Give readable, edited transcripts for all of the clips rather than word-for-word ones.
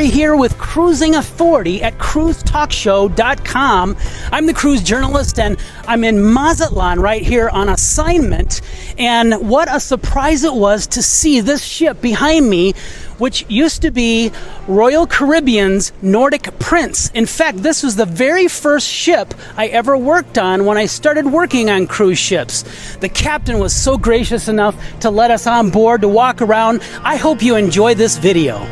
Corey here with Cruising Authority at cruisetalkshow.com. I'm the cruise journalist and I'm in Mazatlan right here on assignment. And what a surprise it was to see this ship behind me, which used to be Royal Caribbean's Nordic Prince. In fact, this was the very first ship I ever worked on when I started working on cruise ships. The captain was so gracious enough to let us on board to walk around. I hope you enjoy this video.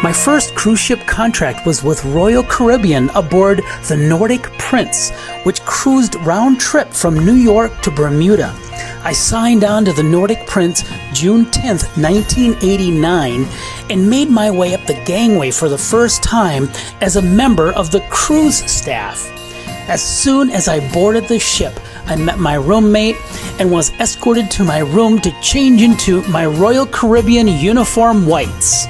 My first cruise ship contract was with Royal Caribbean aboard the Nordic Prince, which cruised round trip from New York to Bermuda. I signed on to the Nordic Prince June 10th, 1989, and made my way up the gangway for the first time as a member of the cruise staff. As soon as I boarded the ship, I met my roommate and was escorted to my room to change into my Royal Caribbean uniform whites.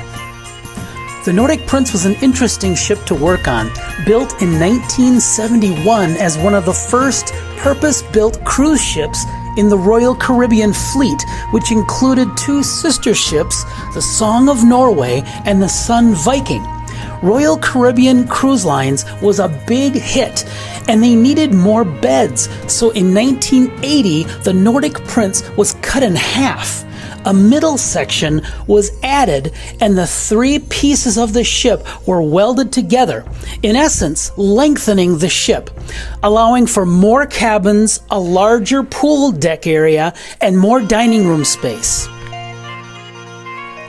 The Nordic Prince was an interesting ship to work on, built in 1971 as one of the first purpose-built cruise ships in the Royal Caribbean fleet, which included two sister ships, the Song of Norway and the Sun Viking. Royal Caribbean Cruise Lines was a big hit, and they needed more beds, so in 1980, the Nordic Prince was cut in half. A middle section was added, and the three pieces of the ship were welded together, in essence lengthening the ship, allowing for more cabins, a larger pool deck area, and more dining room space.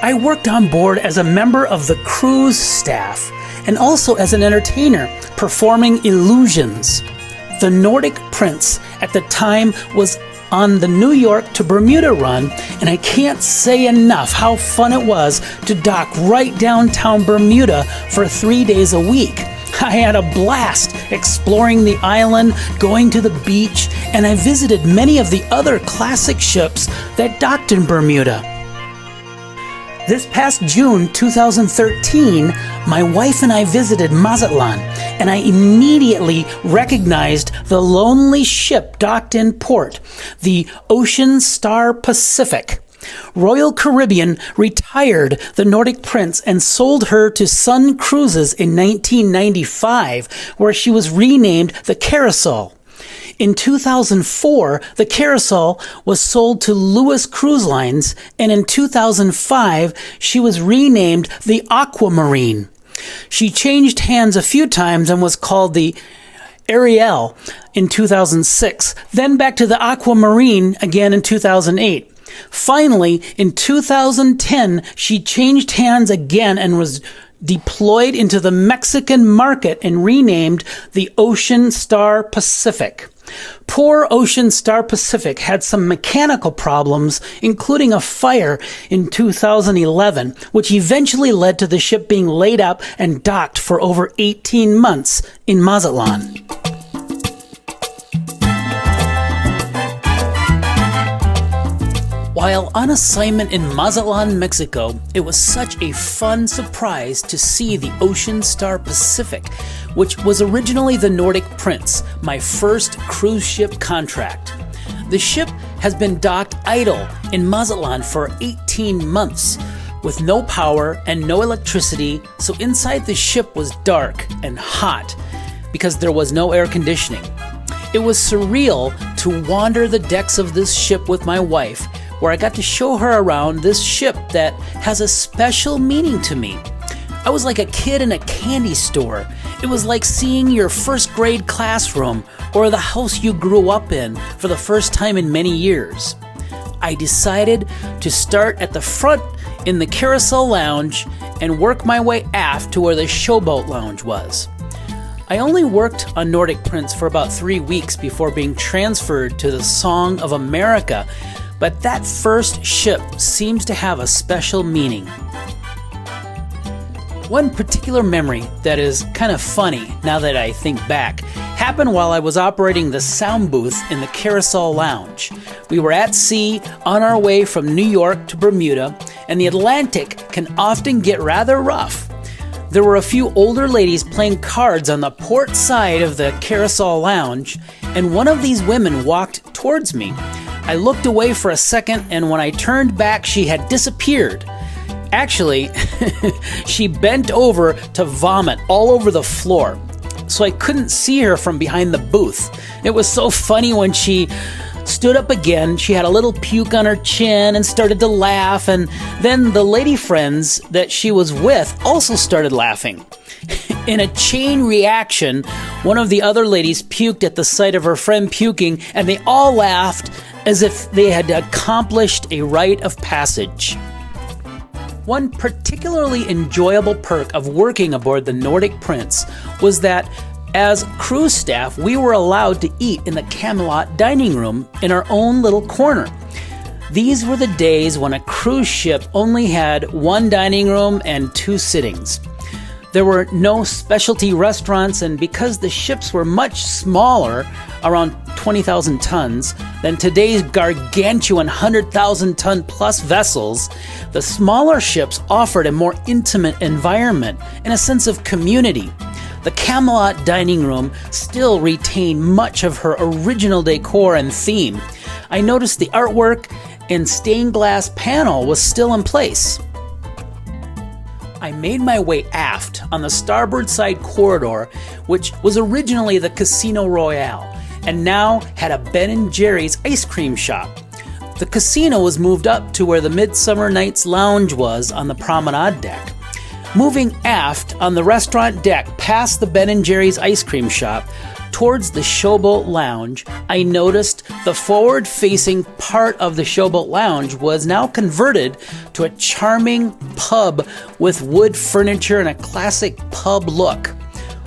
I worked on board as a member of the cruise staff and also as an entertainer, performing illusions. The Nordic Prince at the time was on the New York to Bermuda run, and I can't say enough how fun it was to dock right downtown Bermuda for 3 days a week. I had a blast exploring the island, going to the beach, and I visited many of the other classic ships that docked in Bermuda. This past June 2013, my wife and I visited Mazatlan, and I immediately recognized the lonely ship docked in port, the Ocean Star Pacific. Royal Caribbean retired the Nordic Prince and sold her to Sun Cruises in 1995, where she was renamed the Carousel. In 2004, the Carousel was sold to Lewis Cruise Lines, and in 2005, she was renamed the Aquamarine. She changed hands a few times and was called the Ariel in 2006, then back to the Aquamarine again in 2008. Finally, in 2010, she changed hands again and was deployed into the Mexican market and renamed the Ocean Star Pacific. Poor Ocean Star Pacific had some mechanical problems, including a fire in 2011, which eventually led to the ship being laid up and docked for over 18 months in Mazatlan. While on assignment in Mazatlan, Mexico, it was such a fun surprise to see the Ocean Star Pacific, which was originally the Nordic Prince, my first cruise ship contract. The ship has been docked idle in Mazatlan for 18 months, with no power and no electricity, so inside the ship was dark and hot because there was no air conditioning. It was surreal to wander the decks of this ship with my wife, where I got to show her around this ship that has a special meaning to me. I was like a kid in a candy store. It was like seeing your first grade classroom or the house you grew up in for the first time in many years. I decided to start at the front in the Carousel Lounge and work my way aft to where the Showboat Lounge was. I only worked on Nordic Prince for about 3 weeks before being transferred to the Song of America, but that first ship seems to have a special meaning. One particular memory that is kind of funny now that I think back happened while I was operating the sound booth in the Carousel Lounge. We were at sea on our way from New York to Bermuda, and the Atlantic can often get rather rough. There were a few older ladies playing cards on the port side of the Carousel Lounge, and one of these women walked towards me. I looked away for a second, and when I turned back, she had disappeared. Actually, she bent over to vomit all over the floor, so I couldn't see her from behind the booth. It was so funny when she stood up again. She had a little puke on her chin and started to laugh, and then the lady friends that she was with also started laughing. In a chain reaction, one of the other ladies puked at the sight of her friend puking, and they all laughed as if they had accomplished a rite of passage. One particularly enjoyable perk of working aboard the Nordic Prince was that as cruise staff, we were allowed to eat in the Camelot dining room in our own little corner. These were the days when a cruise ship only had one dining room and two sittings. There were no specialty restaurants, and because the ships were much smaller, around 20,000 tons, than today's gargantuan 100,000 ton plus vessels, the smaller ships offered a more intimate environment and a sense of community. The Camelot dining room still retained much of her original decor and theme. I noticed the artwork and stained glass panel was still in place. I made my way aft on the starboard side corridor, which was originally the Casino Royale, and now had a Ben & Jerry's ice cream shop. The casino was moved up to where the Midsummer Night's Lounge was on the promenade deck. Moving aft on the restaurant deck past the Ben & Jerry's ice cream shop, towards the Showboat Lounge, I noticed the forward-facing part of the Showboat Lounge was now converted to a charming pub with wood furniture and a classic pub look.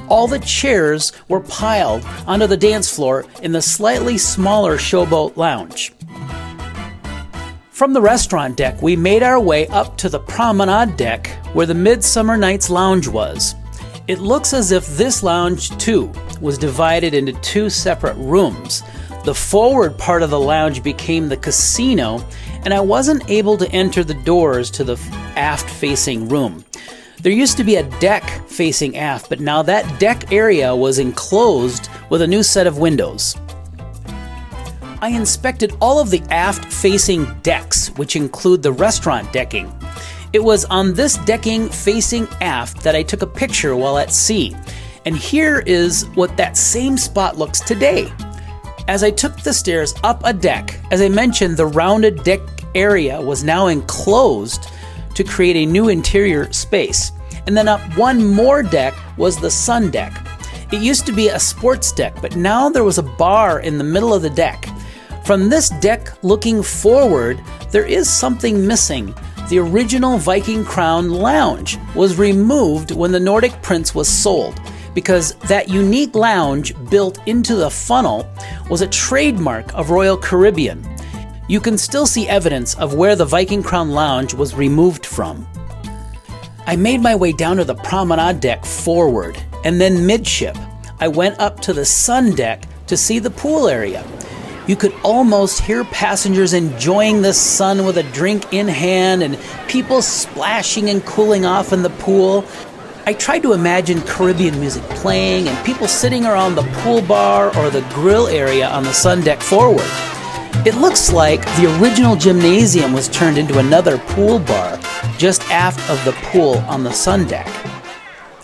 All the chairs were piled onto the dance floor in the slightly smaller Showboat Lounge. From the restaurant deck, we made our way up to the promenade deck where the Midsummer Night's Lounge was. It looks as if this lounge, too, was divided into two separate rooms. The forward part of the lounge became the casino, and I wasn't able to enter the doors to the aft-facing room. There used to be a deck facing aft, but now that deck area was enclosed with a new set of windows. I inspected all of the aft-facing decks, which include the restaurant decking. It was on this decking facing aft that I took a picture while at sea. And here is what that same spot looks today. As I took the stairs up a deck, as I mentioned, the rounded deck area was now enclosed to create a new interior space. And then up one more deck was the sun deck. It used to be a sports deck, but now there was a bar in the middle of the deck. From this deck looking forward, there is something missing. The original Viking Crown Lounge was removed when the Nordic Prince was sold, because that unique lounge built into the funnel was a trademark of Royal Caribbean. You can still see evidence of where the Viking Crown Lounge was removed from. I made my way down to the promenade deck forward, and then midship. I went up to the sun deck to see the pool area. You could almost hear passengers enjoying the sun with a drink in hand and people splashing and cooling off in the pool. I tried to imagine Caribbean music playing and people sitting around the pool bar or the grill area on the sun deck forward. It looks like the original gymnasium was turned into another pool bar just aft of the pool on the sun deck.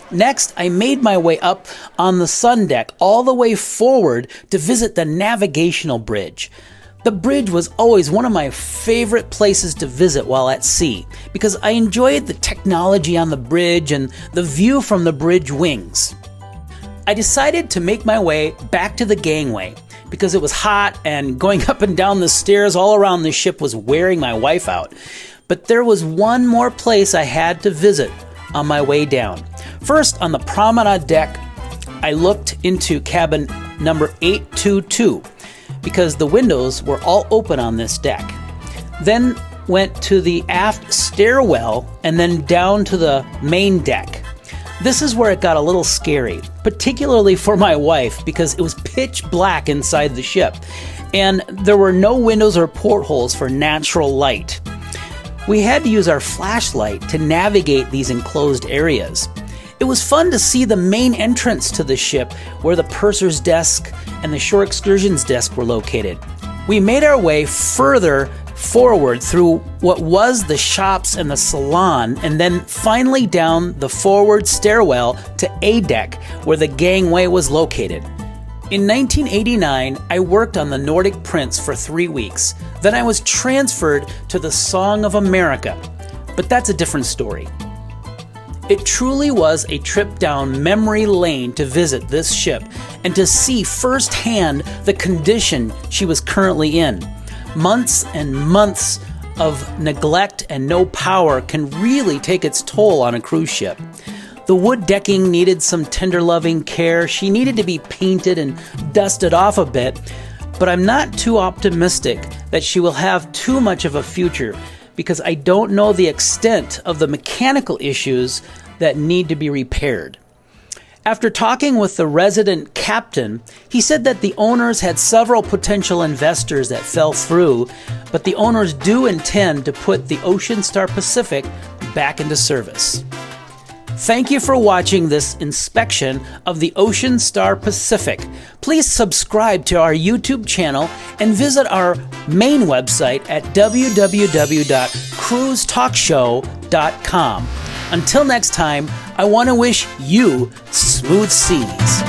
Next, I made my way up on the sun deck all the way forward to visit the Navigational Bridge. The bridge was always one of my favorite places to visit while at sea because I enjoyed the technology on the bridge and the view from the bridge wings. I decided to make my way back to the gangway because it was hot and going up and down the stairs all around the ship was wearing my wife out. But there was one more place I had to visit on my way down. First, on the promenade deck, I looked into cabin number 822 because the windows were all open on this deck. Then went to the aft stairwell and then down to the main deck. This is where it got a little scary, particularly for my wife because it was pitch black inside the ship and there were no windows or portholes for natural light. We had to use our flashlight to navigate these enclosed areas. It was fun to see the main entrance to the ship where the purser's desk and the shore excursions desk were located. We made our way further forward through what was the shops and the salon, and then finally down the forward stairwell to A deck, where the gangway was located. In 1989, I worked on the Nordic Prince for 3 weeks. Then I was transferred to the Song of America. But that's a different story. It truly was a trip down memory lane to visit this ship and to see firsthand the condition she was currently in. Months and months of neglect and no power can really take its toll on a cruise ship. The wood decking needed some tender loving care. She needed to be painted and dusted off a bit, but I'm not too optimistic that she will have too much of a future because I don't know the extent of the mechanical issues that need to be repaired. After talking with the resident captain, he said that the owners had several potential investors that fell through, but the owners do intend to put the Ocean Star Pacific back into service. Thank you for watching this inspection of the Ocean Star Pacific. Please subscribe to our YouTube channel and visit our main website at www.cruisetalkshow.com. Until next time, I want to wish you smooth seas.